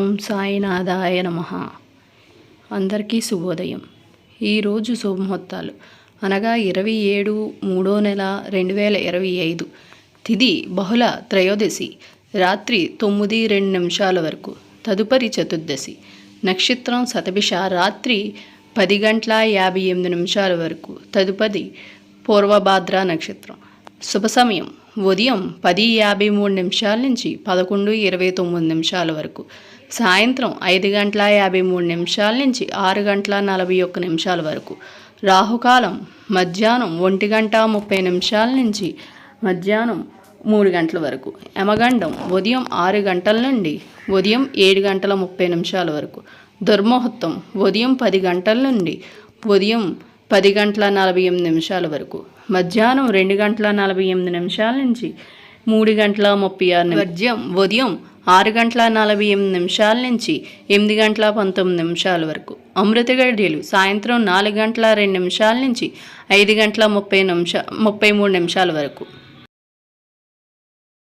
ఓం సాయినాథాయ నమః. అందరికీ శుభోదయం. ఈరోజు శుభముహూర్తాలు అనగా 27/3/2025 తిథి బహుళ త్రయోదశి రాత్రి 9:02 వరకు, తదుపరి చతుర్దశి. నక్షత్రం శతభిష రాత్రి 10:58 వరకు, తదుపరి పూర్వభాద్ర నక్షత్రం. శుభ సమయం ఉదయం 10:53 నుంచి 11:29 వరకు, సాయంత్రం 5:53 నుంచి 6:41 వరకు. రాహుకాలం మధ్యాహ్నం 1:30 నుంచి మధ్యాహ్నం 3 వరకు. యమగండం ఉదయం 6 గంటల నుండి ఉదయం 7:30 వరకు. దుర్ముహూర్తం ఉదయం 10 గంటల నుండి ఉదయం 10:48 వరకు. మధ్యాహ్నం 2:48 నుంచి 3:36. వర్జ్యం ఉదయం 6:48 నుంచి 8:19 వరకు. అమృత గడియలు సాయంత్రం 4:02 నుంచి 5:33 వరకు.